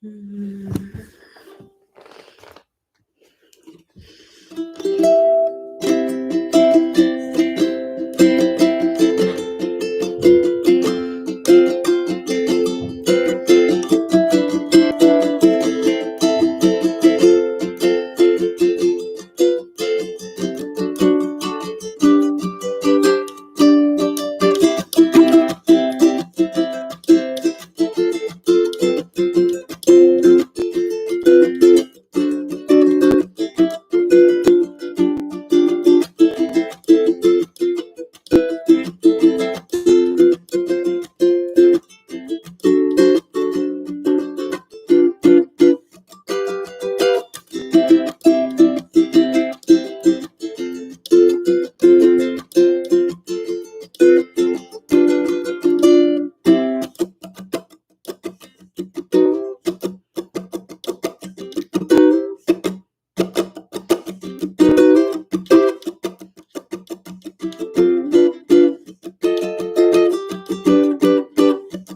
Mm.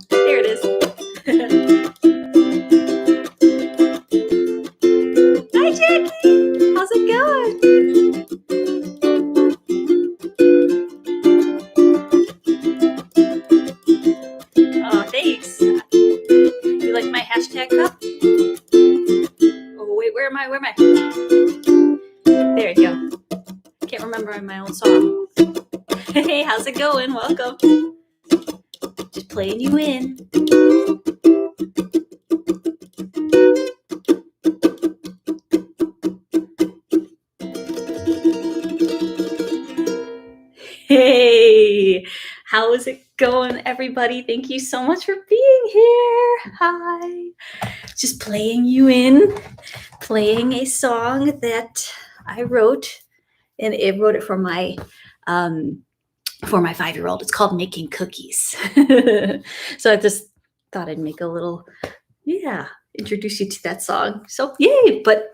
There it is. Hi, Jackie. How's it going? Oh, thanks. You like my hashtag cup? Oh, wait, where am I? Where am I? There you go. Can't remember my own song. Hey, how's it going? Welcome. Just playing you in. Hey, how is it going, everybody? Thank you so much for being here. Hi. Just playing you in, playing a song that I wrote, and I wrote it for my 5-year-old. It's called Making Cookies. So I just thought I'd make a little, introduce you to that song. So yay, but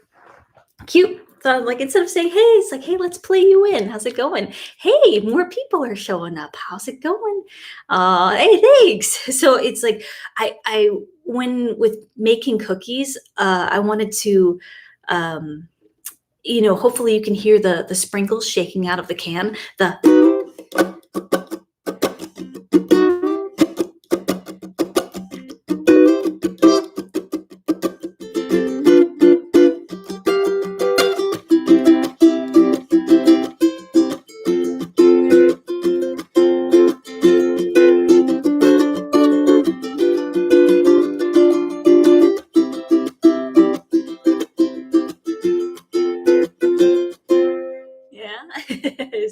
cute. So like, instead of saying, hey, it's like, hey, let's play you in. How's it going? Hey, more people are showing up. How's it going? Hey, thanks. So it's like, when with making cookies, I wanted to, hopefully you can hear the sprinkles shaking out of the can.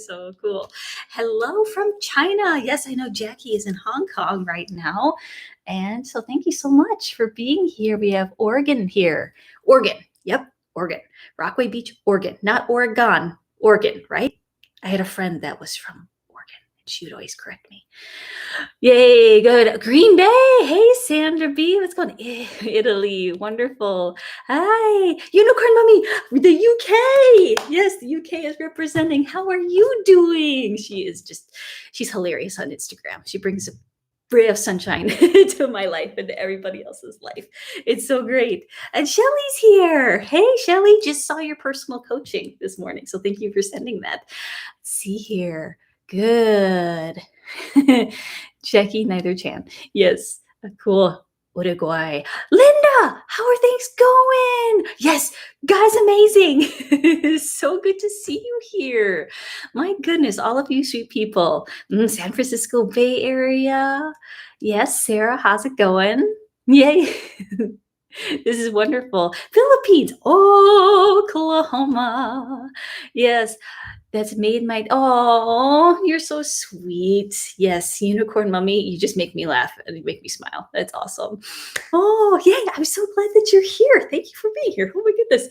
So cool. Hello from China. Yes, I know Jackie is in Hong Kong right now. And so thank you so much for being here. We have Oregon here. Oregon. Yep, Oregon. Rockaway Beach, Oregon. Not Oregon, Oregon, right? I had a friend that was from Oregon, and she would always correct me. Yay, good. Green Bay. Hey, Sandra B. What's going on? Italy. Wonderful. Hi. Unicorn Mummy. The UK. Yes, the UK is representing. How are you doing? She's hilarious on Instagram. She brings a ray of sunshine to my life and to everybody else's life. It's so great. And Shelly's here. Hey, Shelly, just saw your personal coaching this morning. So thank you for sending that. Let's see here. Good. Jackie Neither Chan. Yes. Cool. Uruguay. Linda, how are things going? Yes, guys, amazing. So good to see you here. My goodness, all of you sweet people. San Francisco Bay Area. Yes, Sarah, how's it going? Yay. This is wonderful. Philippines. Oh, Oklahoma. Yes. That's made my, oh, you're so sweet. Yes, Unicorn Mummy, you just make me laugh and you make me smile. That's awesome. Oh, yeah, I'm so glad that you're here. Thank you for being here. Oh my goodness.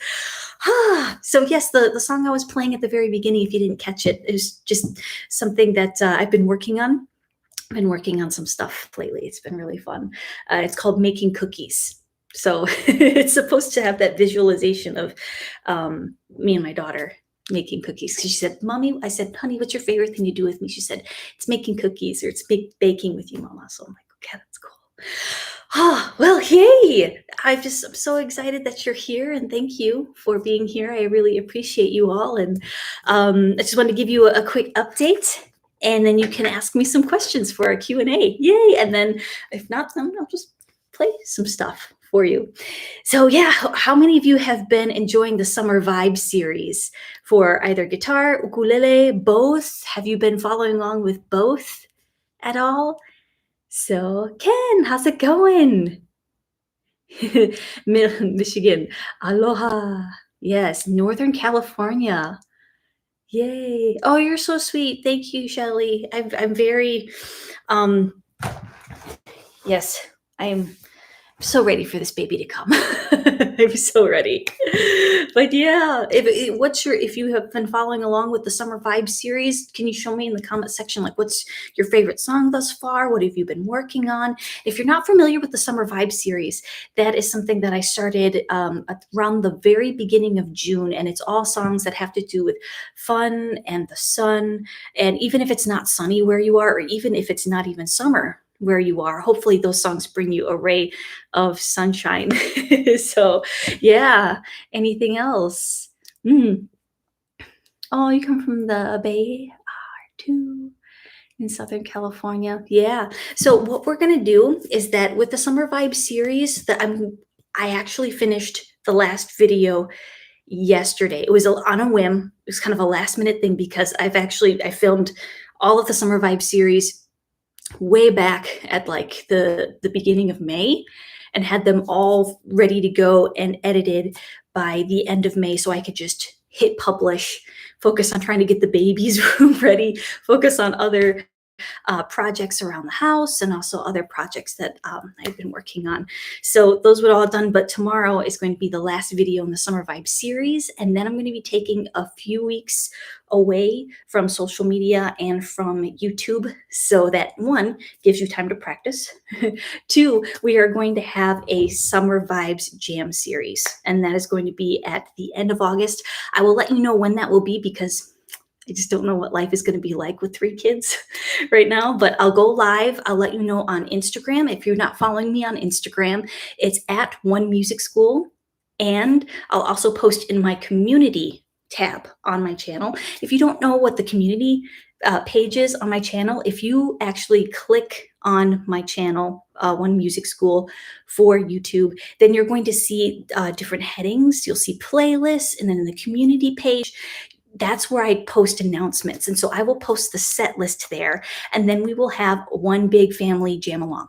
So yes, the song I was playing at the very beginning, if you didn't catch it, is just something that I've been working on. I've been working on some stuff lately. It's been really fun. It's called Making Cookies. So it's supposed to have that visualization of me and my daughter making cookies. She said, Mommy, I said, honey, what's your favorite thing to do with me? She said, it's making cookies, or it's baking with you, Mama. So I'm like, okay, that's cool. Oh, well, hey, I'm so excited that you're here, and thank you for being here. I really appreciate you all, and I just wanted to give you a quick update, and then you can ask me some questions for our Q&A. Yay! And then if not, then I'll just play some stuff for you. So yeah, how many of you have been enjoying the Summer Vibe series for either guitar, ukulele, both? Have you been following along with both at all? So Ken, how's it going? Michigan. Aloha. Yes, Northern California. Yay. Oh, you're so sweet. Thank you, Shelly. I'm very, um, yes, I'm so ready for this baby to come. I'm so ready. But yeah, if you have been following along with the Summer Vibe series, can you show me in the comment section, like, what's your favorite song thus far? What have you been working on? If you're not familiar with the Summer Vibe series, that is something that I started around the very beginning of June, and it's all songs that have to do with fun and the sun. And even if it's not sunny where you are, or even if it's not even summer where you are, hopefully those songs bring you a ray of sunshine. So yeah, anything else? Oh, you come from the Bay too, in Southern California. Yeah. So what we're gonna do is that with the Summer Vibe series, I actually finished the last video yesterday. It was on a whim. It was kind of a last minute thing because I filmed all of the Summer Vibe series way back at like the beginning of May, and had them all ready to go and edited by the end of May, so I could just hit publish, focus on trying to get the baby's room ready, focus on other projects around the house, and also other projects that I've been working on. So those were all done, but tomorrow is going to be the last video in the Summer Vibe series, and then I'm going to be taking a few weeks away from social media and from YouTube, so that one, gives you time to practice. Two, we are going to have a Summer Vibes Jam series, and that is going to be at the end of August. I will let you know when that will be because I just don't know what life is going to be like with 3 kids right now, but I'll go live. I'll let you know on Instagram. If you're not following me on Instagram, it's at One Music School. And I'll also post in my community tab on my channel. If you don't know what the community page is on my channel, if you actually click on my channel, One Music School for YouTube, then you're going to see different headings. You'll see playlists, and then in the community page, that's where I post announcements. And so I will post the set list there, and then we will have one big family jam along.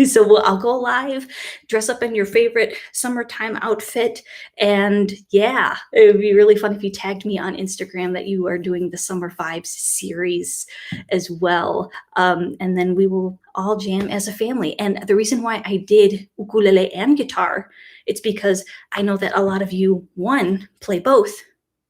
So I'll go live, dress up in your favorite summertime outfit, and yeah, it would be really fun if you tagged me on Instagram that you are doing the Summer Vibes series as well. And then we will all jam as a family. And the reason why I did ukulele and guitar, it's because I know that a lot of you, one, play both,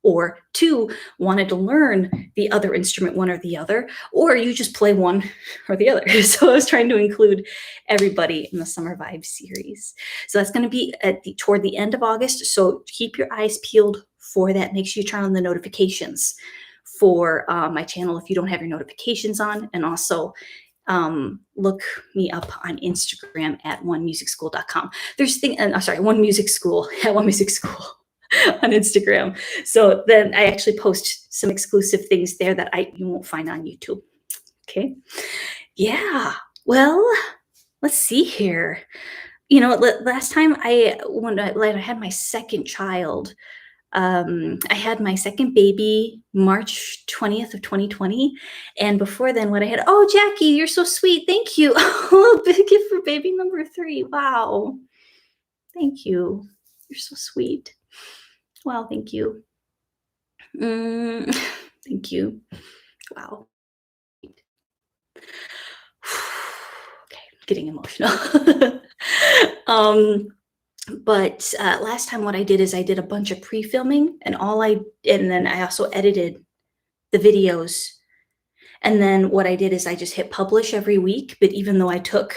or two, wanted to learn the other instrument, one or the other, or you just play one or the other. So I was trying to include everybody in the Summer Vibe series. So that's going to be toward the end of August. So keep your eyes peeled for that. Make sure you turn on the notifications for my channel if you don't have your notifications on, and also look me up on Instagram at onemusicschool.com. One Music School at One Music School on Instagram. So then I actually post some exclusive things there that you won't find on YouTube. Okay. Yeah. Well, let's see here. You know, last time when I had my second child, I had my second baby March 20th of 2020. And before then, what I had, oh, Jackie, you're so sweet. Thank you. Oh, big gift for baby number 3. Wow. Thank you. You're so sweet. Wow, thank you. Thank you. Wow. Okay, getting emotional. But last time what I did is I did a bunch of pre-filming, and then I also edited the videos. And then what I did is I just hit publish every week. But even though I took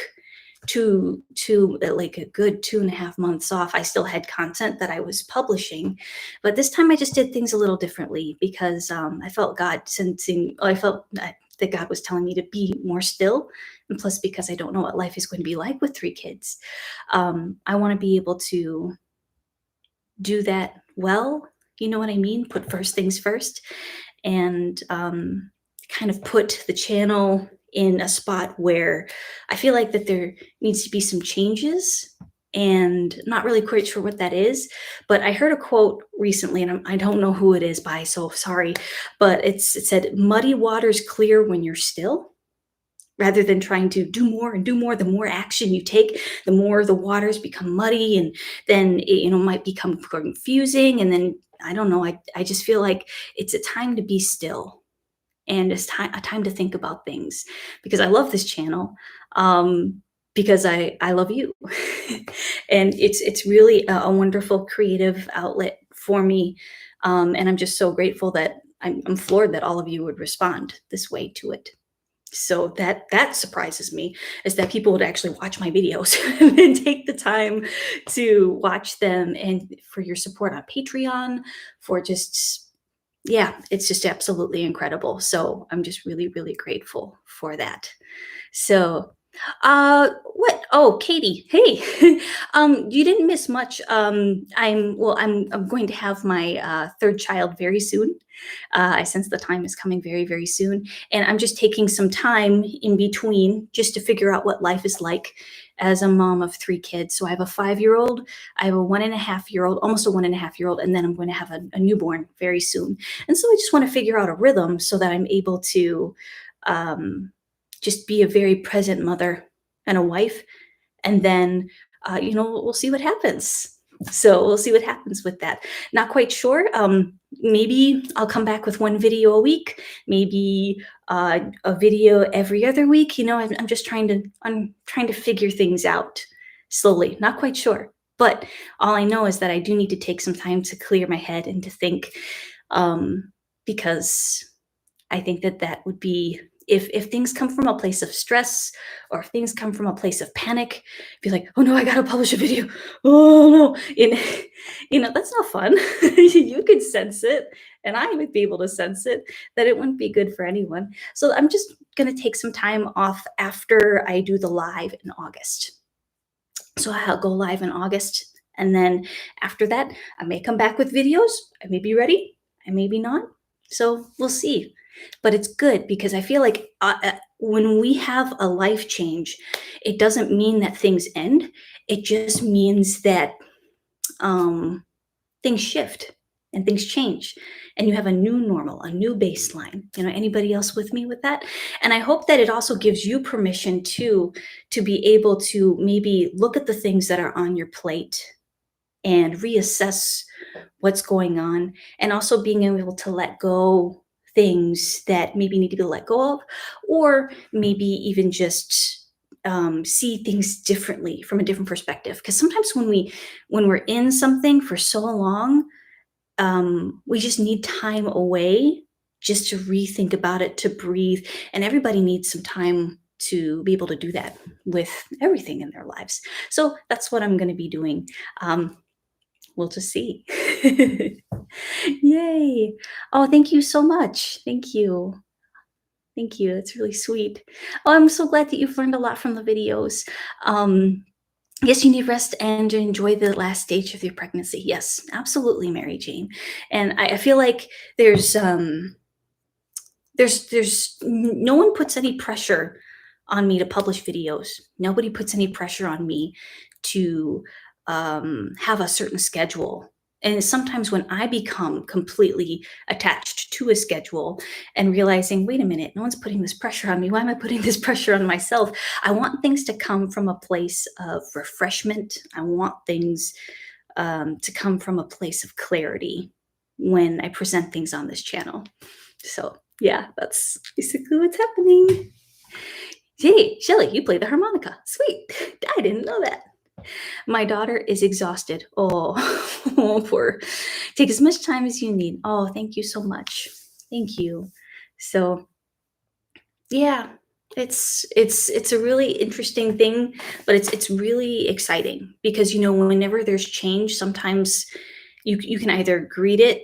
like a good 2.5 months off, I still had content that I was publishing. But this time I just did things a little differently because I felt God sensing. I felt that God was telling me to be more still. And plus, because I don't know what life is going to be like with 3 kids, I want to be able to do that well. You know what I mean? Put first things first, and kind of put the channel in a spot where I feel like that there needs to be some changes, and not really quite sure what that is. But I heard a quote recently, and I don't know who it is by, so sorry, but it said, "Muddy waters clear when you're still." Rather than trying to do more and do more, the more action you take, the more the waters become muddy, and then it, might become confusing. And then I don't know. I just feel like it's a time to be still, and it's a time to think about things, because I love this channel, because I love you, and it's really a wonderful creative outlet for me, and I'm just so grateful that I'm floored that all of you would respond this way to it. So that surprises me, is that people would actually watch my videos and take the time to watch them, and for your support on Patreon, for just, yeah, it's just absolutely incredible. So I'm just really, really grateful for that. So, what? Oh, Katie, hey, you didn't miss much. I'm going to have my third child very soon. I sense the time is coming very, very soon, and I'm just taking some time in between just to figure out what life is like as a mom of 3 kids. So I have a 5-year-old, I have a 1.5-year-old, almost a 1.5-year-old, and then I'm going to have a newborn very soon. And so I just want to figure out a rhythm so that I'm able to. Just be a very present mother and a wife, and then we'll see what happens. So we'll see what happens with that. Not quite sure. Maybe I'll come back with 1 video a week, maybe a video every other week. I'm trying to figure things out slowly. Not quite sure, but all I know is that I do need to take some time to clear my head and to think, because I think that would be, if things come from a place of stress, or if things come from a place of panic, be like, oh no, I gotta publish a video. Oh no. And that's not fun. You could sense it, and I would be able to sense it, that it wouldn't be good for anyone. So I'm just gonna take some time off after I do the live in August. So I'll go live in August, and then after that, I may come back with videos. I may be ready, I may be not. So we'll see. But it's good, because I feel like when we have a life change, it doesn't mean that things end. It just means that things shift and things change, and you have a new normal, a new baseline. Anybody else with me with that? And I hope that it also gives you permission to be able to maybe look at the things that are on your plate and reassess what's going on, and also being able to let go things that maybe need to be let go of, or maybe even just see things differently, from a different perspective. Because sometimes when we're in something for so long, we just need time away, just to rethink about it, to breathe. And everybody needs some time to be able to do that with everything in their lives. So that's what I'm going to be doing. We'll just see. Yay. Oh, thank you so much. Thank you. Thank you. It's really sweet. Oh, I'm so glad that you've learned a lot from the videos. Yes, you need rest and to enjoy the last stage of your pregnancy. Yes, absolutely, Mary Jane. And I feel like there's no one puts any pressure on me to publish videos. Nobody puts any pressure on me to have a certain schedule. And sometimes when I become completely attached to a schedule and realizing, wait a minute, no one's putting this pressure on me. Why am I putting this pressure on myself? I want things to come from a place of refreshment. I want things to come from a place of clarity when I present things on this channel. So yeah, that's basically what's happening. Hey, Shelly, you play the harmonica. Sweet. I didn't know that. My daughter is exhausted. Oh, oh, poor. Take as much time as you need. Oh, thank you so much. Thank you. So, yeah, it's a really interesting thing, but it's really exciting, because whenever there's change, sometimes you can either greet it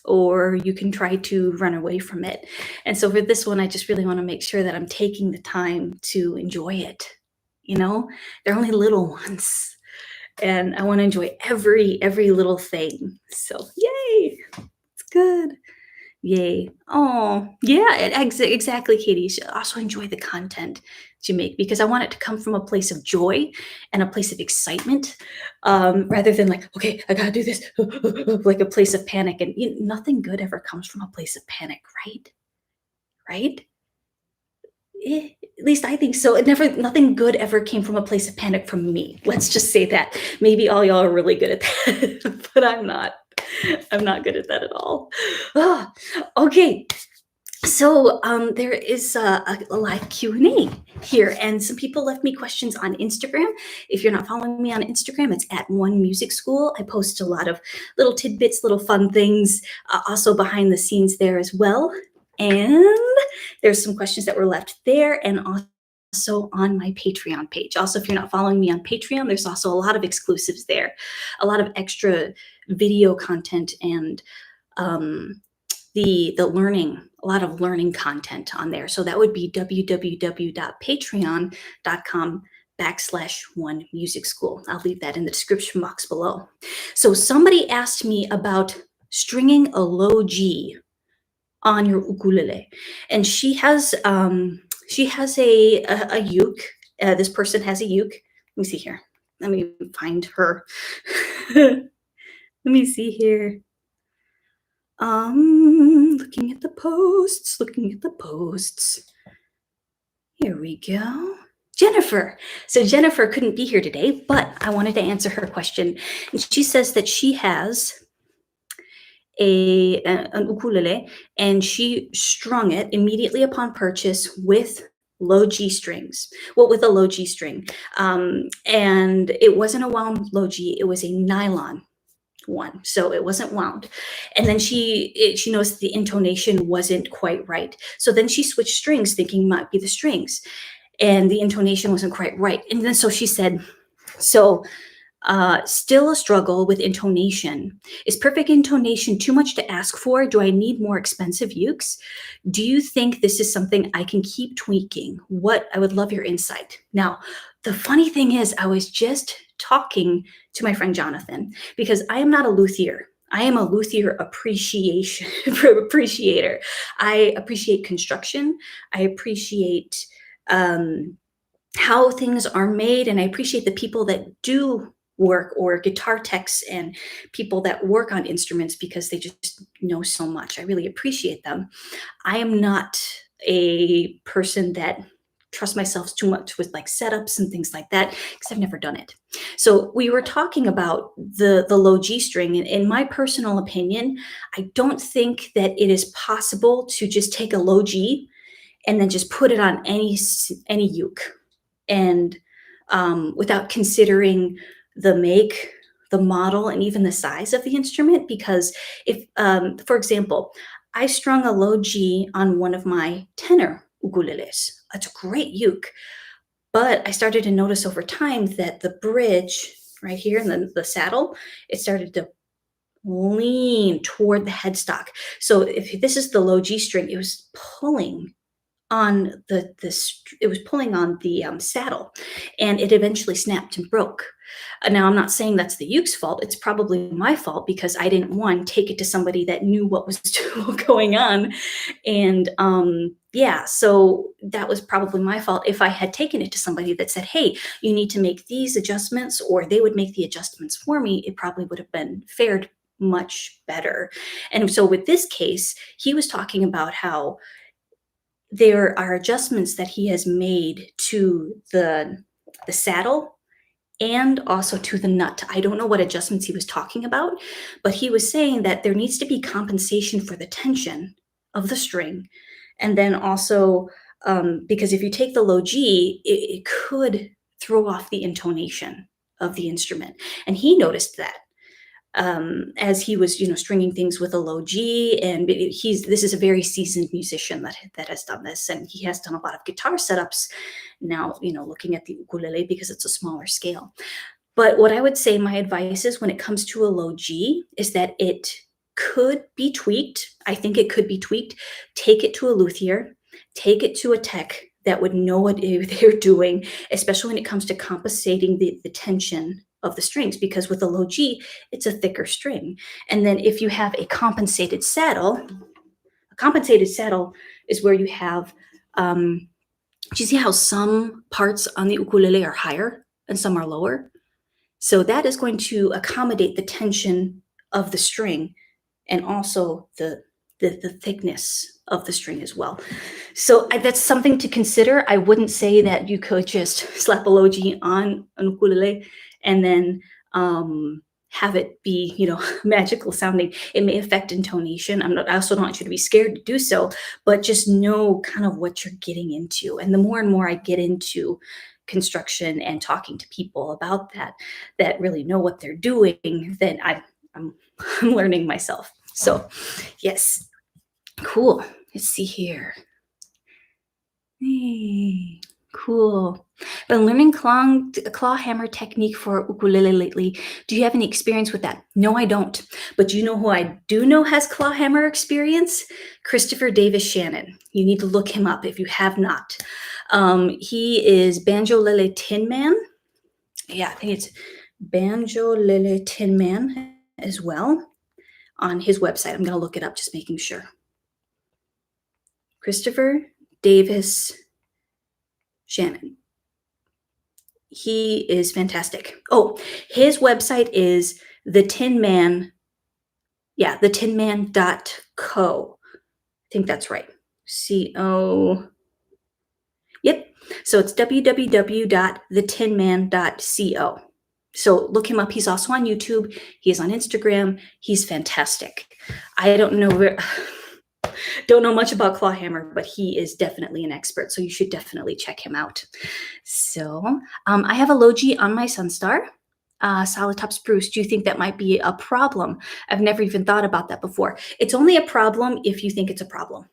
or you can try to run away from it. And so for this one, I just really want to make sure that I'm taking the time to enjoy it. You know, they're only little ones, and I want to enjoy every little thing. So yay, it's good. Yay. Oh, yeah, exactly, Katie. You should also enjoy the content that you make because I want it to come from a place of joy and a place of excitement, rather than like, okay, I gotta do this, like a place of panic. And nothing good ever comes from a place of panic, right? Right? At least I think so. Nothing good ever came from a place of panic from me. Let's just say that. Maybe all y'all are really good at that, but I'm not. I'm not good at that at all. Ah, okay, so there is a live Q&A here, and some people left me questions on Instagram. If you're not following me on Instagram, it's at One Music School. I post a lot of little tidbits, little fun things, also behind the scenes there as well. And there's some questions that were left there, and also on my Patreon page. Also, if you're not following me on Patreon, there's also a lot of exclusives there, a lot of extra video content, and the learning, a lot of learning content on there. So that would be www.patreon.com/One Music School. I'll leave that in the description box below. So somebody asked me about stringing a low G on your ukulele, and she has a uke. This person has a uke. Let me see here. Let me find her. Let me see here. Looking at the posts, Here we go. Jennifer. So Jennifer couldn't be here today, but I wanted to answer her question. And she says that she has an ukulele, and she strung it immediately upon purchase with low G strings. Well, with a low G string. And it wasn't a wound low G, it was a nylon one, so it wasn't wound. And then she noticed the intonation wasn't quite right, so then she switched strings thinking it might be the strings, and the intonation wasn't quite right. And then so she said, so still a struggle with intonation. Is perfect intonation too much to ask for? Do I need more expensive ukes? Do you think this is something I can keep tweaking? I would love your insight. Now, the funny thing is, I was just talking to my friend Jonathan, because I am not a luthier. I am a luthier appreciator. I appreciate construction. I appreciate how things are made, and I appreciate the people that do work, or guitar techs and people that work on instruments, because they just know so much. I really appreciate them. I am not a person that trusts myself too much with like setups and things like that, because I've never done it. So we were talking about the low G string, and in my personal opinion, I don't think that it is possible to just take a low G and then just put it on any uke, and without considering the make, the model, and even the size of the instrument. Because if, for example, I strung a low G on one of my tenor ukuleles. It's a great uke, but I started to notice over time that the bridge right here in the saddle, it started to lean toward the headstock. So if this is the low G string, it was pulling on the saddle, and it eventually snapped and broke. Now, I'm not saying that's the uke's fault. It's probably my fault, because I didn't, one, take it to somebody that knew what was going on. And yeah, so that was probably my fault. If I had taken it to somebody that said, hey, you need to make these adjustments, or they would make the adjustments for me, it probably would have been fared much better. And so with this case, he was talking about how there are adjustments that he has made to the saddle, and also to the nut. I don't know what adjustments he was talking about, but he was saying that there needs to be compensation for the tension of the string. And then also, because if you take the low G, it could throw off the intonation of the instrument. And he noticed that as he was, stringing things with a low G. And this is a very seasoned musician that has done this, and he has done a lot of guitar setups now, looking at the ukulele, because it's a smaller scale. But what I would say, my advice is, when it comes to a low G, is that it could be tweaked. I think it could be tweaked. Take it to a luthier, take it to a tech that would know what they're doing, especially when it comes to compensating the tension of the strings, because with a low G, it's a thicker string. And then if you have a compensated saddle is where you have, do you see how some parts on the ukulele are higher and some are lower? So that is going to accommodate the tension of the string and also the thickness of the string as well. So that's something to consider. I wouldn't say that you could just slap a low G on an ukulele and then have it be, magical sounding. It may affect intonation. I also don't want you to be scared to do so, but just know kind of what you're getting into. And the more and more I get into construction and talking to people about that really know what they're doing, then I'm learning myself. So yes, cool. Let's see here. Hey, cool. Been learning clawhammer technique for ukulele lately. Do you have any experience with that? No, I don't. But you know who I do know has clawhammer experience? Christopher Davis Shannon. You need to look him up if you have not. He is Banjolele Tin Man. Yeah, I think it's Banjolele Tin Man as well on his website. I'm going to look it up, just making sure. Christopher Davis Shannon. He is fantastic. Oh, his website is the Tin Man. Yeah, thetinman.co. I think that's right. C-O. Yep. So it's www.thetinman.co. So look him up. He's also on YouTube. He is on Instagram. He's fantastic. I don't know much about clawhammer, but he is definitely an expert. So you should definitely check him out. So I have a low G on my Sunstar. Solid top spruce. Do you think that might be a problem? I've never even thought about that before. It's only a problem if you think it's a problem.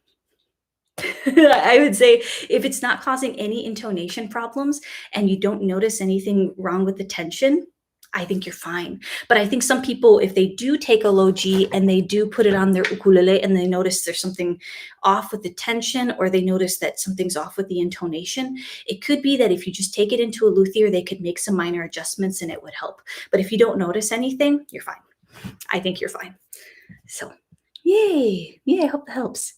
I would say if it's not causing any intonation problems and you don't notice anything wrong with the tension, I think you're fine. But I think some people, if they do take a low G and they do put it on their ukulele and they notice there's something off with the tension, or they notice that something's off with the intonation, it could be that if you just take it into a luthier, they could make some minor adjustments and it would help. But if you don't notice anything, you're fine. I think you're fine. So yay. I hope that helps.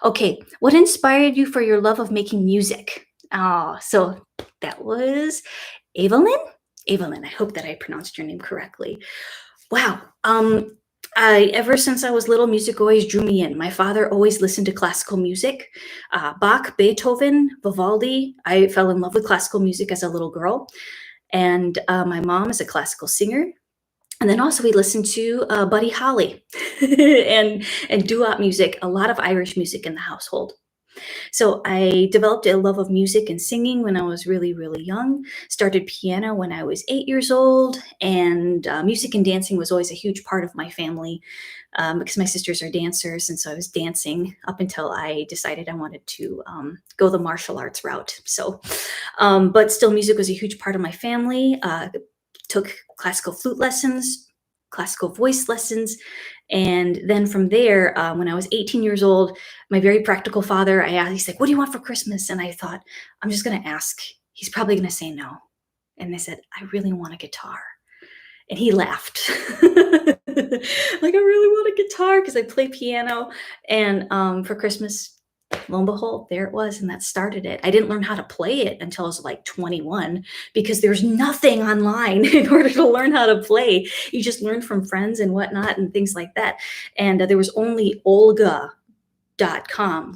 Okay, what inspired you for your love of making music? So that was Evelyn. Evelyn, I hope that I pronounced your name correctly. Wow. Ever since I was little, music always drew me in. My father always listened to classical music, Bach, Beethoven, Vivaldi. I fell in love with classical music as a little girl. And my mom is a classical singer. And then also we listened to Buddy Holly and doo-wop music, a lot of Irish music in the household. So I developed a love of music and singing when I was really, really young, started piano when I was 8 years old, and music and dancing was always a huge part of my family because my sisters are dancers, and so I was dancing up until I decided I wanted to go the martial arts route. So, but still music was a huge part of my family. Took classical flute lessons, classical voice lessons. And then from there, when I was 18 years old, my very practical father, he's like, what do you want for Christmas? And I thought, I'm just going to ask. He's probably going to say no. And I said, I really want a guitar. And he laughed. Like, I really want a guitar because I play piano. And for Christmas, lo and behold, there it was, and that started it. I didn't learn how to play it until I was like 21 because there's nothing online in order to learn how to play. You just learn from friends and whatnot and things like that. And there was only Olga.com,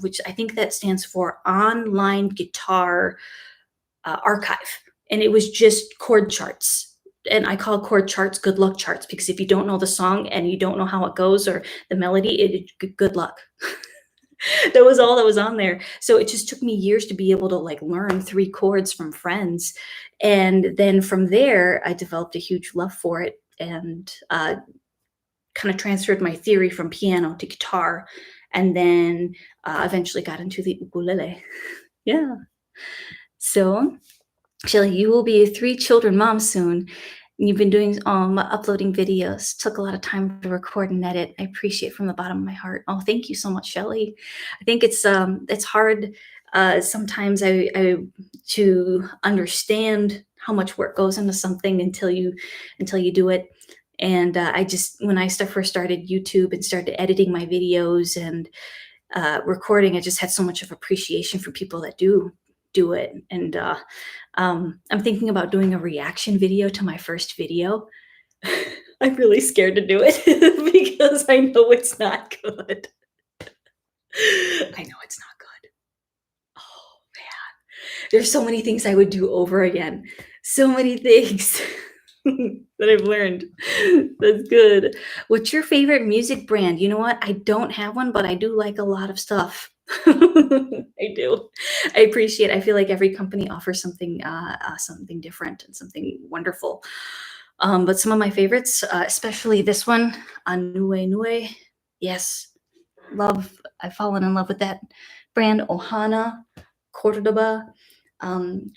which I think that stands for Online Guitar Archive. And it was just chord charts. And I call chord charts good luck charts because if you don't know the song and you don't know how it goes or the melody, good luck. That was all that was on there. So it just took me years to be able to like learn 3 chords from friends. And then from there, I developed a huge love for it and kind of transferred my theory from piano to guitar. And then eventually got into the ukulele. Yeah. So Shelly, you will be a 3 children mom soon. You've been doing uploading videos. Took a lot of time to record and edit. I appreciate from the bottom of my heart. Oh, thank you so much, Shelly. I think it's hard sometimes I to understand how much work goes into something until you do it. And I just when I first started YouTube and started editing my videos and recording, I just had so much of appreciation for people that do it. And I'm thinking about doing a reaction video to my first video. I'm really scared to do it because I know it's not good. I know it's not good. Oh man, there's so many things I would do over again. So many things that I've learned. That's good. What's your favorite music brand? You know what? I don't have one, but I do like a lot of stuff. I do. I feel like every company offers something different and something wonderful. But some of my favorites, especially this one, Anue Nue. Yes, love. I've fallen in love with that brand. Ohana, Cordoba,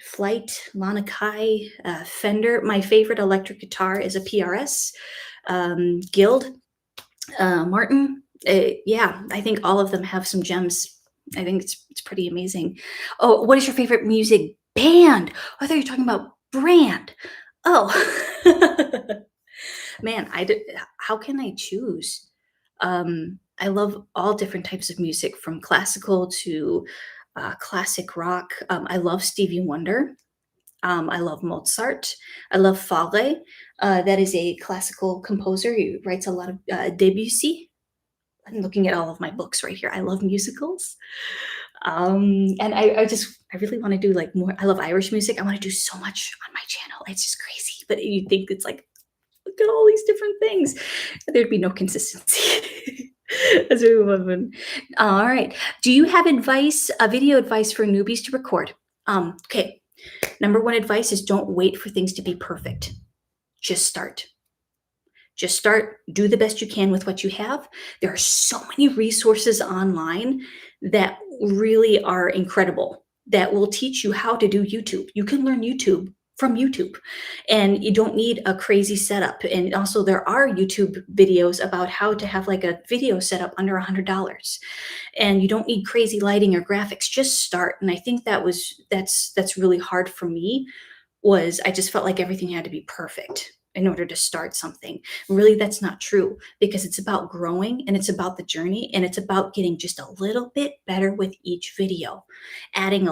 Flight, Lana Kai, Fender. My favorite electric guitar is a PRS. Guild, Martin. Yeah, I think all of them have some gems. I think it's pretty amazing. Oh, what is your favorite music band? I thought you were talking about brand. Oh, man, how can I choose? I love all different types of music, from classical to classic rock. I love Stevie Wonder. I love Mozart. I love Fauré. That is a classical composer. He writes a lot of Debussy. I'm looking at all of my books right here. I love musicals. And I really want to do like more. I love Irish music. I want to do so much on my channel. It's just crazy. But you think it's like, look at all these different things. There'd be no consistency. As we move on. All right. Do you have advice, a video advice for newbies to record? Okay. Number one advice is don't wait for things to be perfect. Just start. Just start, do the best you can with what you have. There are so many resources online that really are incredible, that will teach you how to do YouTube. You can learn YouTube from YouTube, and you don't need a crazy setup. And also there are YouTube videos about how to have like a video setup under $100, and you don't need crazy lighting or graphics. Just start. And I think that's really hard for me, was I just felt like everything had to be perfect in order to start something. Really, that's not true, because it's about growing and it's about the journey and it's about getting just a little bit better with each video, adding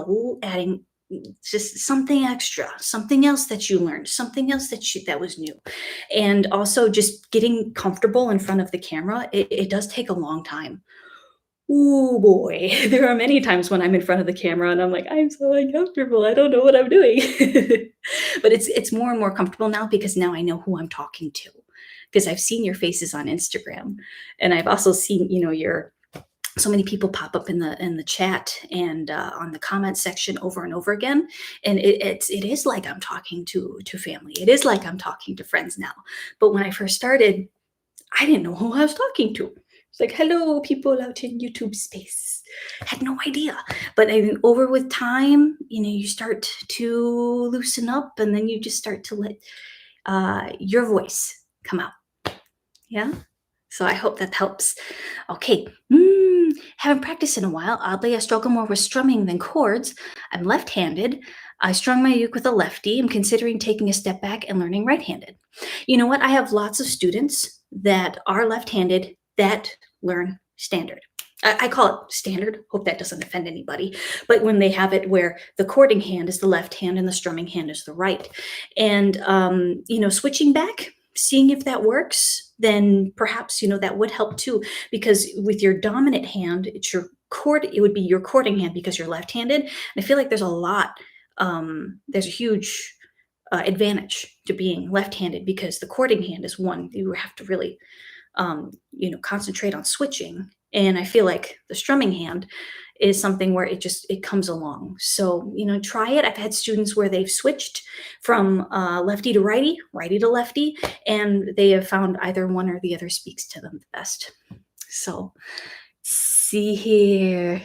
just something extra, something else that you learned, something else that was new. And also just getting comfortable in front of the camera. It does take a long time. Oh boy, there are many times when I'm in front of the camera and I'm like, "I'm so uncomfortable, I don't know what I'm doing." But it's more and more comfortable now, because now I know who I'm talking to, because I've seen your faces on Instagram, and I've also seen, your so many people pop up in the chat and on the comment section over and over again, and it is like I'm talking to family. It is like I'm talking to friends now. But when I first started, I didn't know who I was talking to. It's like, hello, people out in YouTube space. Had no idea. But I mean, over with time, you start to loosen up, and then you just start to let your voice come out. Yeah. So I hope that helps. Okay. Haven't practiced in a while. Oddly, I struggle more with strumming than chords. I'm left-handed. I strung my uke with a lefty. I'm considering taking a step back and learning right-handed. You know what? I have lots of students that are left-handed that learn standard. I call it standard. Hope that doesn't offend anybody. But when they have it where the chording hand is the left hand and the strumming hand is the right. And, switching back, seeing if that works, then perhaps, that would help too. Because with your dominant hand, it would be your chording hand because you're left-handed. And I feel like there's a huge advantage to being left-handed, because the chording hand is one you have to really concentrate on switching. And I feel like the strumming hand is something where it comes along. So, try it. I've had students where they've switched from lefty to righty, righty to lefty, and they have found either one or the other speaks to them the best. So, see here.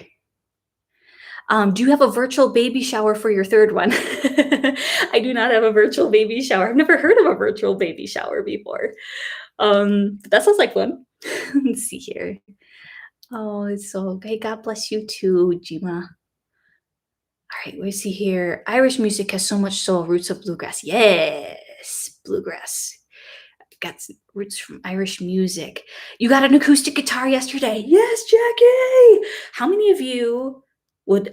Do you have a virtual baby shower for your third one? I do not have a virtual baby shower. I've never heard of a virtual baby shower before. But that sounds like fun. Let's see here. Oh, it's so okay. God bless you too, Jima. All right, we see here. Irish music has so much soul, roots of bluegrass. Yes, bluegrass. Got roots from Irish music. You got an acoustic guitar yesterday. Yes, Jackie. How many of you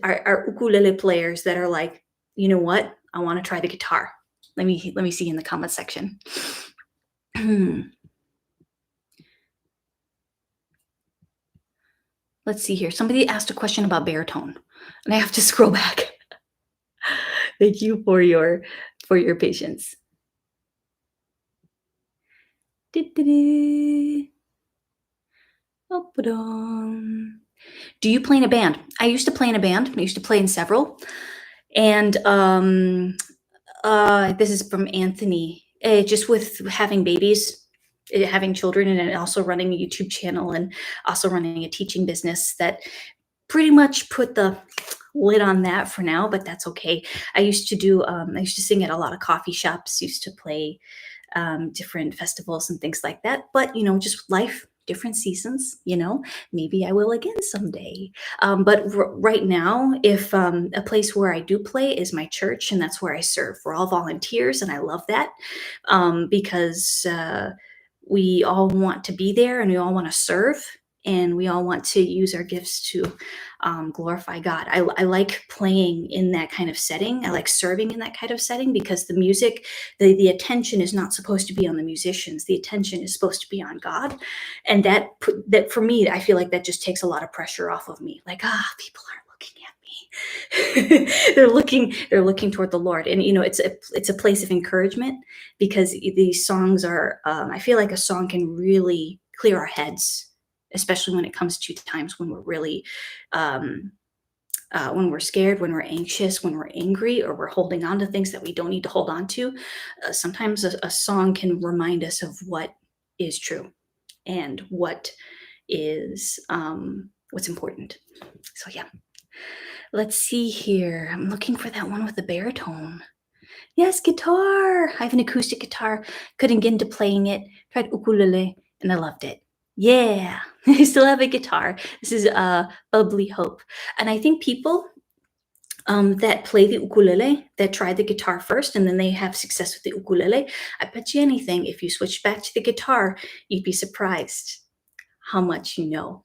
are ukulele players that are like, you know what? I want to try the guitar. Let me see in the comment section. Let's see here. Somebody asked a question about baritone, and I have to scroll back. Thank you for your patience. Do you play in a band? I used to play in a band. I used to play in several. And this is from Anthony. Just with having babies, having children, and then also running a YouTube channel and also running a teaching business, that pretty much put the lid on that for now, but that's okay. I used to sing at a lot of coffee shops, used to play different festivals and things like that. But, just life, different seasons, maybe I will again someday. But right now, if a place where I do play is my church, and that's where I serve. We're all volunteers, and I love that because we all want to be there, and we all want to serve. And we all want to use our gifts to glorify God. I like playing in that kind of setting. I like serving in that kind of setting because the music, the attention is not supposed to be on the musicians. The attention is supposed to be on God, and that for me, I feel like that just takes a lot of pressure off of me. Like, people aren't looking at me. they're looking toward the Lord, and it's a place of encouragement because these songs are. I feel like a song can really clear our heads, especially when it comes to times when we're really when we're scared, when we're anxious, when we're angry, or we're holding on to things that we don't need to hold on to. Sometimes a song can remind us of what is true and what is what's important. So yeah, let's see here. I'm looking for that one with the baritone. Yes, guitar. I have an acoustic guitar. Couldn't get into playing it. Tried ukulele, and I loved it. Yeah, I still have a guitar. This is Bubbly Hope. And I think people that play the ukulele, that try the guitar first, and then they have success with the ukulele, I bet you anything, if you switch back to the guitar, you'd be surprised how much you know.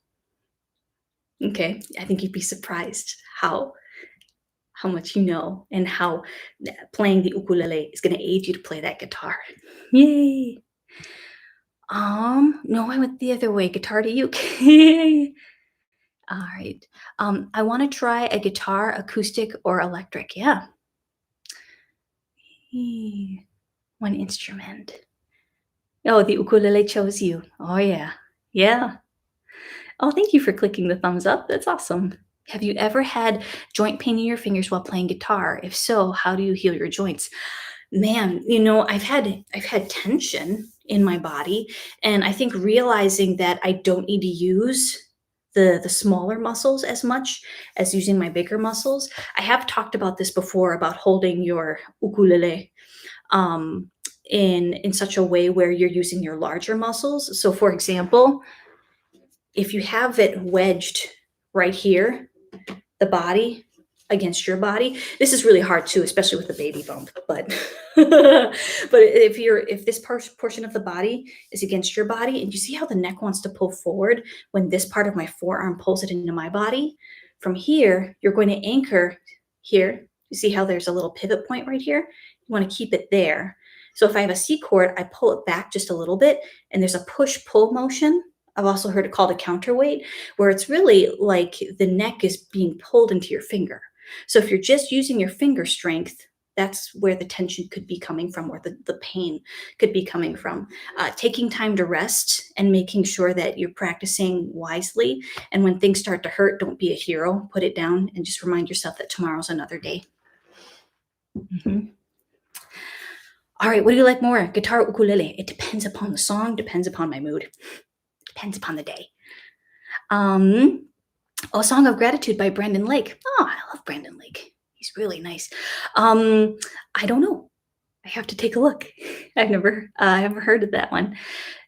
Okay, I think you'd be surprised how much you know, and how playing the ukulele is going to aid you to play that guitar. Yay! No, I went the other way. Guitar to uke. All right. I want to try a guitar, acoustic or electric. Yeah. One instrument. Oh, the ukulele chose you. Oh yeah. Yeah. Oh, thank you for clicking the thumbs up. That's awesome. Have you ever had joint pain in your fingers while playing guitar? If so, how do you heal your joints? Man, I've had tension in my body, and I think realizing that I don't need to use the smaller muscles as much as using my bigger muscles. I have talked about this before, about holding your ukulele um, in such a way where you're using your larger muscles. So, for example, if you have it wedged right here, the body against your body. This is really hard too, especially with the baby bump. But but if this portion of the body is against your body, and you see how the neck wants to pull forward when this part of my forearm pulls it into my body, from here you're going to anchor here. You see how there's a little pivot point right here? You want to keep it there. So if I have a C chord, I pull it back just a little bit, and there's a push-pull motion. I've also heard it called a counterweight, where it's really like the neck is being pulled into your finger. So if you're just using your finger strength, that's where the tension could be coming from, or the pain could be coming from. Taking time to rest and making sure that you're practicing wisely. And when things start to hurt, don't be a hero. Put it down and just remind yourself that tomorrow's another day. Mm-hmm. All right, what do you like more? Guitar or ukulele? It depends upon the song, depends upon my mood, depends upon the day. Oh, Song of Gratitude by Brandon Lake. Oh, I love Brandon Lake. He's really nice. Um, I don't know. I have to take a look. I've never heard of that one.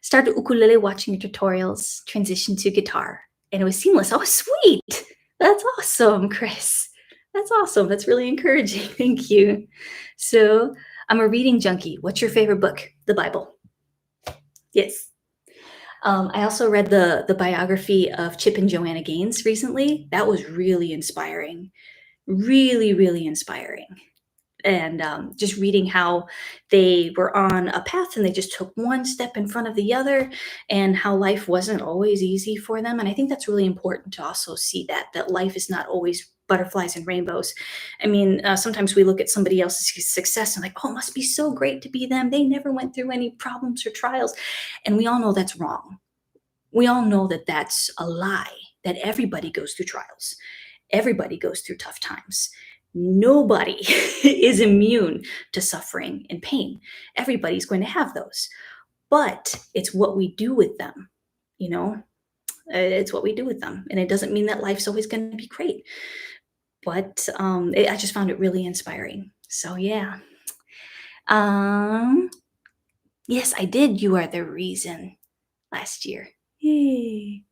Started ukulele watching your tutorials, transitioned to guitar, and it was seamless. Oh, sweet. That's awesome, Chris. That's awesome. That's really encouraging. Thank you. So, I'm a reading junkie. What's your favorite book? The Bible. Yes. I also read the biography of Chip and Joanna Gaines recently. That was really inspiring. Really, really inspiring. And just reading how they were on a path and they just took one step in front of the other, and how life wasn't always easy for them. And I think that's really important to also see that life is not always butterflies and rainbows. I mean, sometimes we look at somebody else's success and like, oh, it must be so great to be them. They never went through any problems or trials. And we all know that's wrong. We all know that that's a lie, that everybody goes through trials. Everybody goes through tough times. Nobody is immune to suffering and pain. Everybody's going to have those. But it's what we do with them, you know? It's what we do with them. And it doesn't mean that life's always going to be great. But I just found it really inspiring. So, yeah. Um, yes, I did. You Are the Reason last year. Yay.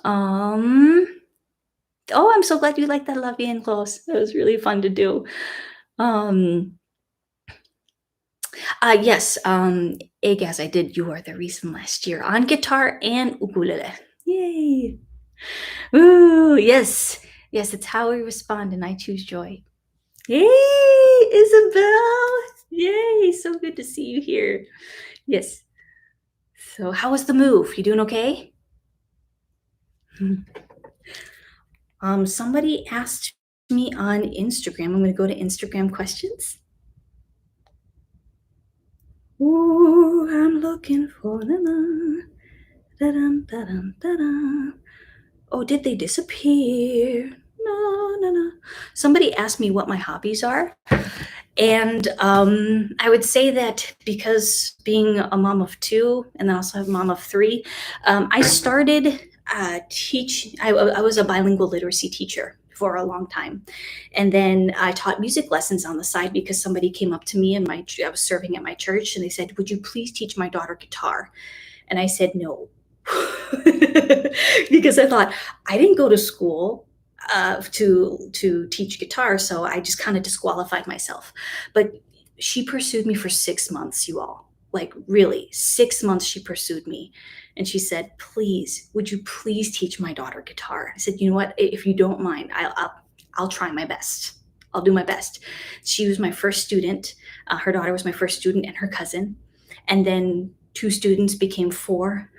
Um, oh, I'm so glad you liked that La Vie en Close. That was really fun to do. Um, yes, Egas, I did You Are the Reason last year on guitar and ukulele. Yay! Ooh, yes. Yes, it's how we respond, and I choose joy. Yay, Isabel! Yay, so good to see you here. Yes. So, how was the move? You doing okay? Somebody asked me on Instagram. I'm going to go to Instagram questions. Ooh, I'm looking for them. Da-dum, da-dum, da-dum. Oh, did they disappear? No, no, no. Somebody asked me what my hobbies are. And I would say that because being a mom of two and then also a mom of three, I started I was a bilingual literacy teacher for a long time. And then I taught music lessons on the side because somebody came up to me and I was serving at my church and they said, "Would you please teach my daughter guitar?" And I said, "No." Because I thought I didn't go to school to teach guitar, so I just kind of disqualified myself. But she pursued me for 6 months, you all. Like really, 6 months she pursued me, and she said, "Please, would you please teach my daughter guitar?" I said, "You know what? If you don't mind, I'll try my best. I'll do my best." She was my first student. Her daughter was my first student, and her cousin, and then two students became four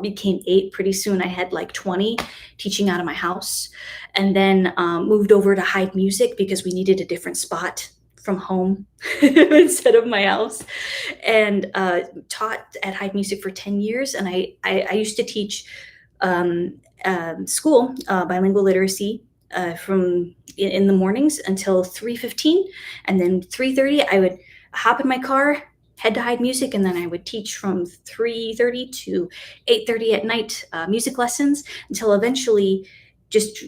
became eight. Pretty soon I had like 20 teaching out of my house, and then moved over to Hyde Music because we needed a different spot from home instead of my house, and taught at Hyde Music for 10 years. And I used to teach school bilingual literacy from in the mornings until 3:15, and then 3:30 I would hop in my car, head to Hyde Music, and then I would teach from 3:30 to 8:30 at night, music lessons, until eventually just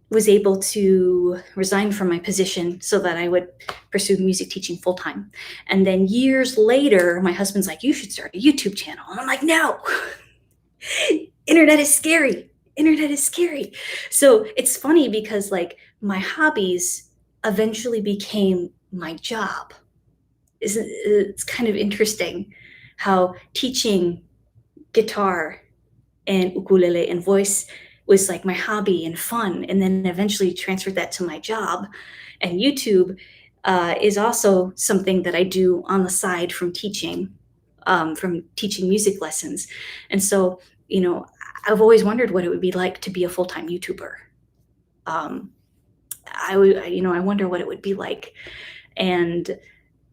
was able to resign from my position so that I would pursue music teaching full time. And then years later, my husband's like, "You should start a YouTube channel." And I'm like, "No, internet is scary. Internet is scary." So it's funny because like my hobbies eventually became my job. It's kind of interesting how teaching guitar and ukulele and voice was like my hobby and fun, and then eventually transferred that to my job. And YouTube is also something that I do on the side from teaching music lessons. And so, I've always wondered what it would be like to be a full-time YouTuber. um, I wonder what it would be like, and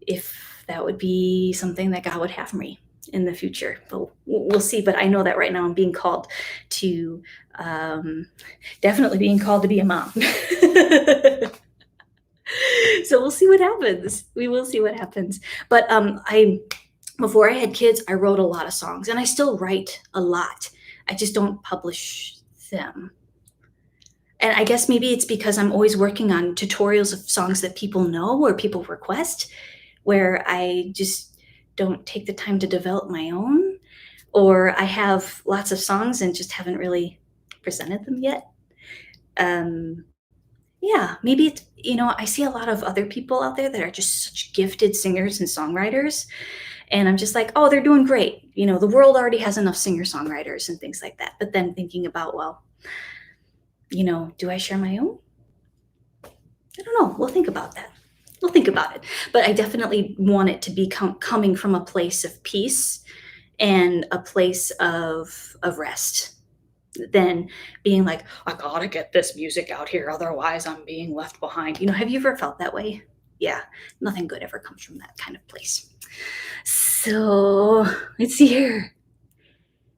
if that would be something that God would have for me in the future. But we'll see. But I know that right now I'm being called to, definitely being called to be a mom. So we'll see what happens. We will see what happens. But before I had kids, I wrote a lot of songs, and I still write a lot. I just don't publish them. And I guess maybe it's because I'm always working on tutorials of songs that people know or people request, where I just don't take the time to develop my own, or I have lots of songs and just haven't really presented them yet. Um, yeah, maybe it's, I see a lot of other people out there that are just such gifted singers and songwriters. And I'm just like, oh, they're doing great. The world already has enough singer songwriters and things like that. But then thinking about, well, do I share my own? I don't know. We'll think about that. We'll think about it. But I definitely want it to be coming from a place of peace and a place of rest, than being like, I gotta get this music out here, otherwise I'm being left behind. Have you ever felt that way? Yeah, nothing good ever comes from that kind of place. So let's see here.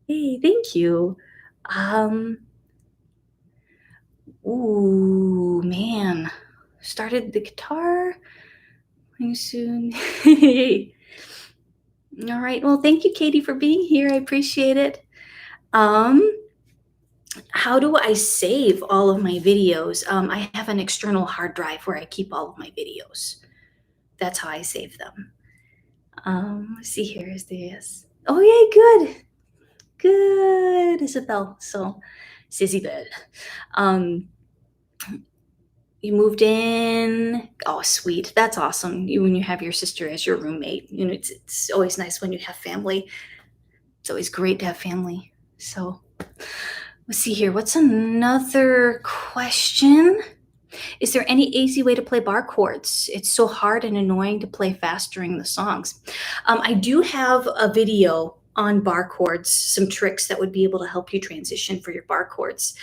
Hey, thank you. Um, ooh, man. Started the guitar. Playing soon. All right. Well, thank you, Katie, for being here. I appreciate it. How do I save all of my videos? I have an external hard drive where I keep all of my videos. That's how I save them. Let's see here. Is this? Oh, yeah, good. Good, Isabel. So, Sissybel. You moved in. Oh, sweet. That's awesome. When you have your sister as your roommate, it's always nice when you have family. It's always great to have family. So, let's see here. What's another question? Is there any easy way to play bar chords? It's so hard and annoying to play fast during the songs. I do have a video on bar chords, some tricks that would be able to help you transition for your bar chords.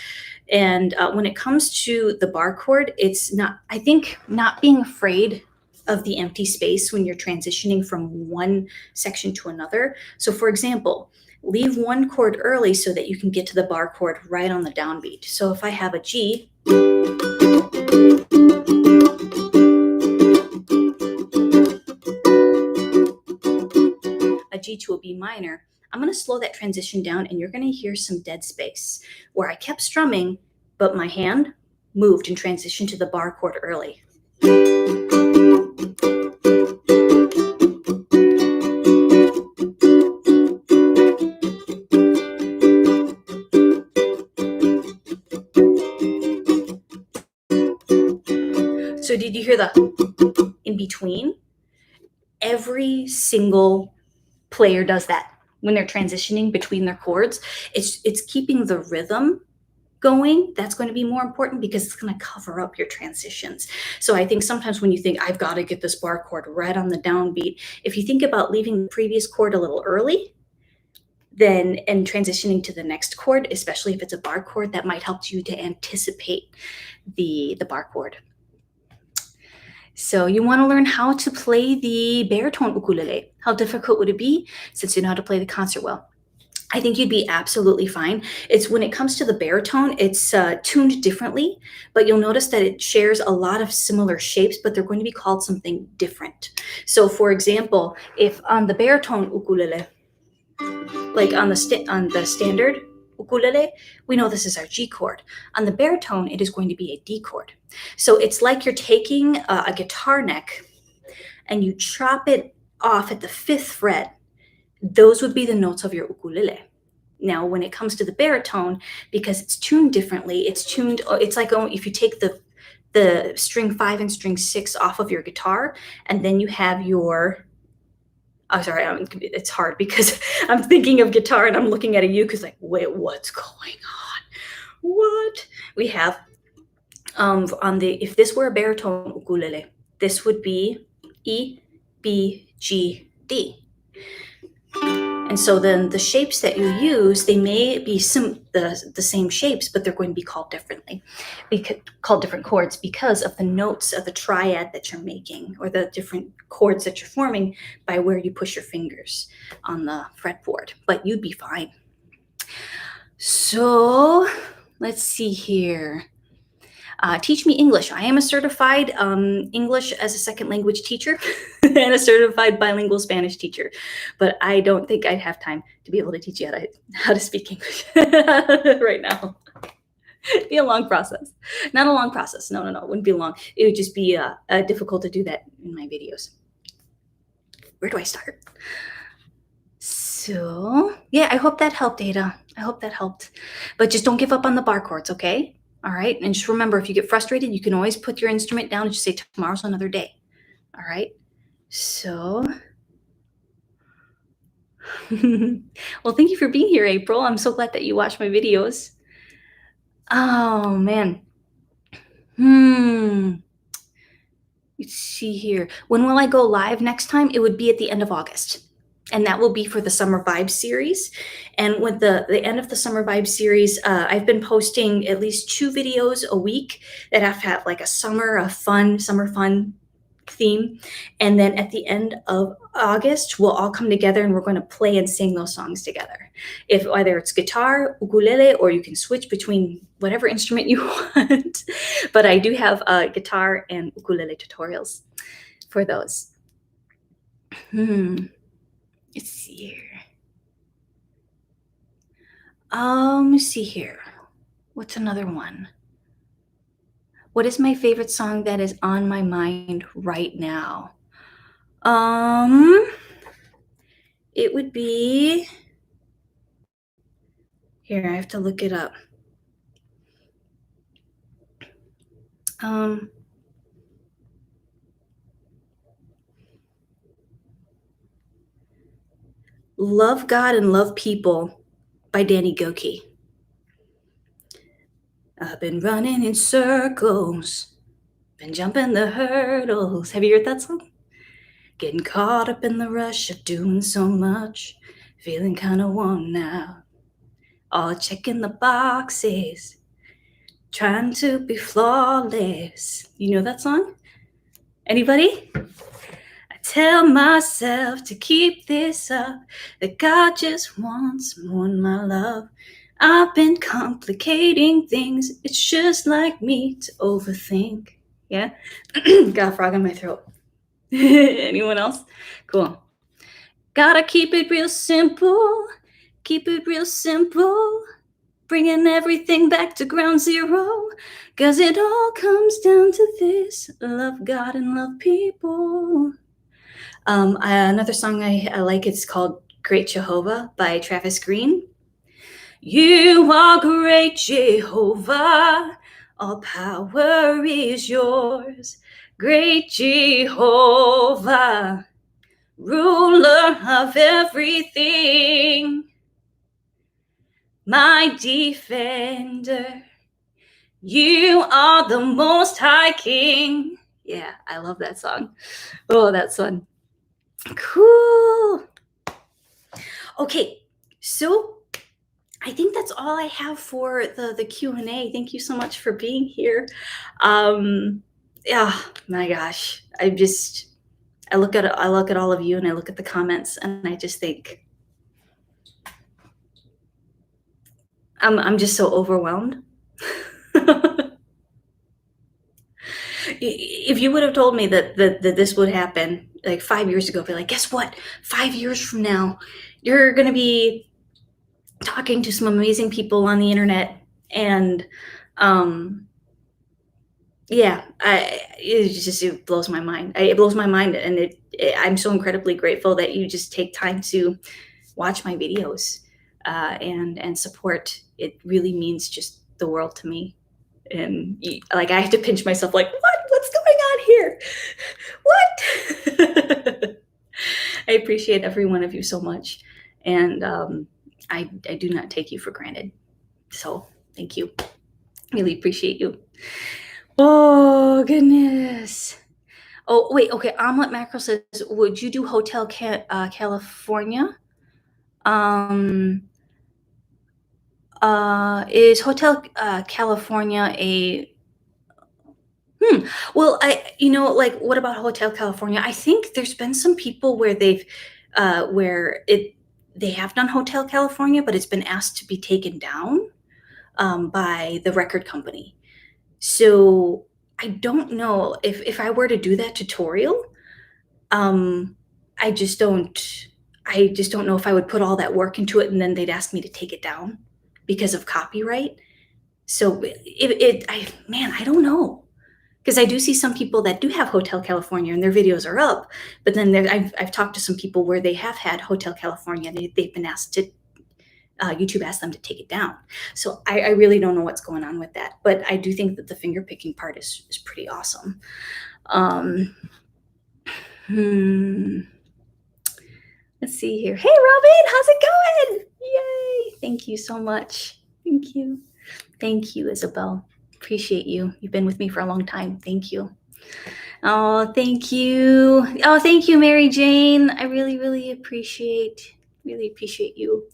And when it comes to the bar chord, it's not, I think, not being afraid of the empty space when you're transitioning from one section to another. So for example, leave one chord early so that you can get to the bar chord right on the downbeat. So if I have a G, a G to a B minor, I'm going to slow that transition down and you're going to hear some dead space where I kept strumming, but my hand moved and transitioned to the bar chord early. So did you hear the in between? Every single player does that when they're transitioning between their chords. It's keeping the rhythm going. That's going to be more important because it's going to cover up your transitions. So I think sometimes when you think, I've got to get this bar chord right on the downbeat, if you think about leaving the previous chord a little early, then and transitioning to the next chord, especially if it's a bar chord, that might help you to anticipate the bar chord. So you want to learn how to play the baritone ukulele. How difficult would it be since you know how to play the concert well? I think you'd be absolutely fine. It's when it comes to the baritone, it's tuned differently, but you'll notice that it shares a lot of similar shapes, but they're going to be called something different. So for example, if on the baritone ukulele, like on the standard ukulele, we know this is our G chord. On the baritone, it is going to be a D chord. So it's like you're taking a guitar neck and you chop it off at the 5th fret. Those would be the notes of your ukulele. Now, when it comes to the baritone, because it's tuned differently, it's like if you take the string 5 and string 6 off of your guitar, and then you have your, it's hard because I'm thinking of guitar and I'm looking at a uke, like, wait, what's going on? What? We have, if this were a baritone ukulele, this would be E, B, G, D. And so then the shapes that you use, they may be the same shapes, but they're going to be called differently, called different chords because of the notes of the triad that you're making, or the different chords that you're forming by where you push your fingers on the fretboard. But you'd be fine. So let's see here. Teach me English. I am a certified English as a second language teacher and a certified bilingual Spanish teacher, but I don't think I'd have time to be able to teach you how to speak English right now. It'd be a long process. Not a long process. No, no, no. It wouldn't be long. It would just be difficult to do that in my videos. Where do I start? So, yeah, I hope that helped, Ada. I hope that helped. But just don't give up on the bar chords, okay? All right. And just remember, if you get frustrated, you can always put your instrument down and just say, tomorrow's another day. All right. So, well, thank you for being here, April. I'm so glad that you watch my videos. Oh, man. Let's see here. When will I go live next time? It would be at the end of August. And that will be for the Summer Vibe series. And with the end of the Summer Vibe series, I've been posting at least 2 videos a week that have like a summer fun theme. And then at the end of August, we'll all come together and we're going to play and sing those songs together. If either it's guitar, ukulele, or you can switch between whatever instrument you want. But I do have guitar and ukulele tutorials for those. Let's see here. Let's see here. What's another one? What is my favorite song that is on my mind right now? It would be, here, I have to look it up. Love God and Love People by Danny Goki. I've been running in circles, been jumping the hurdles. Have you heard that song? Getting caught up in the rush of doing so much, feeling kind of worn out. All checking the boxes, trying to be flawless. You know that song? Anybody? I tell myself to keep this up, that God just wants more than my love. I've been complicating things. It's just like me to overthink. Yeah? Got a frog in my throat. Anyone else? Cool. Gotta keep it real simple. Keep it real simple. Bringing everything back to ground zero. 'Cause it all comes down to this: love God and love people. Another song I like, it's called Great Jehovah by Travis Green. You are great, Jehovah. All power is yours. Great Jehovah, ruler of everything. My defender, you are the most high king. Yeah, I love that song. Oh, that's fun. Cool. Okay, so I think that's all I have for the Q&A. Thank you so much for being here. Yeah, my gosh, I look at all of you and I look at the comments and I just think I'm just so overwhelmed. If you would have told me that this would happen like 5 years ago, I'd be like, guess what? 5 years from now, you're going to be talking to some amazing people on the internet. And yeah, it blows my mind. It blows my mind. And I'm so incredibly grateful that you just take time to watch my videos and support. It really means just the world to me. And like, I have to pinch myself like, what's going on here? What? I appreciate every one of you so much. And I do not take you for granted. So thank you. Really appreciate you. Oh, goodness. Oh, wait. Okay. Omelet Mackerel says, would you do Hotel California? Is Hotel California a well, like, what about Hotel California? I think there's been some people where they have done Hotel California, but it's been asked to be taken down by the record company. So I don't know if I were to do that tutorial. I just don't know if I would put all that work into it and then they'd ask me to take it down because of copyright. So I don't know. Because I do see some people that do have Hotel California and their videos are up, but then I've talked to some people where they have had Hotel California and they've been asked to, YouTube asked them to take it down. So I really don't know what's going on with that, but I do think that the finger picking part is pretty awesome. Um, let's see here. Hey, Robin, how's it going? Yay! Thank you so much. Thank you. Thank you, Isabel. Appreciate you. You've been with me for a long time. Thank you. Oh, thank you. Oh, thank you, Mary Jane. I really appreciate you.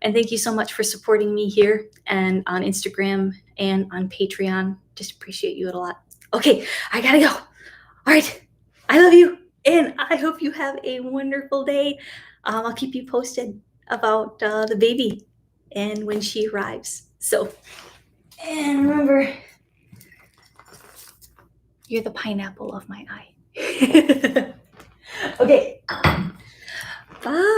And thank you so much for supporting me here and on Instagram and on Patreon. Just appreciate you a lot. Okay, I gotta go. All right. I love you. And I hope you have a wonderful day. I'll keep you posted about the baby and when she arrives. So, and remember, you're the pineapple of my eye. Okay. Bye.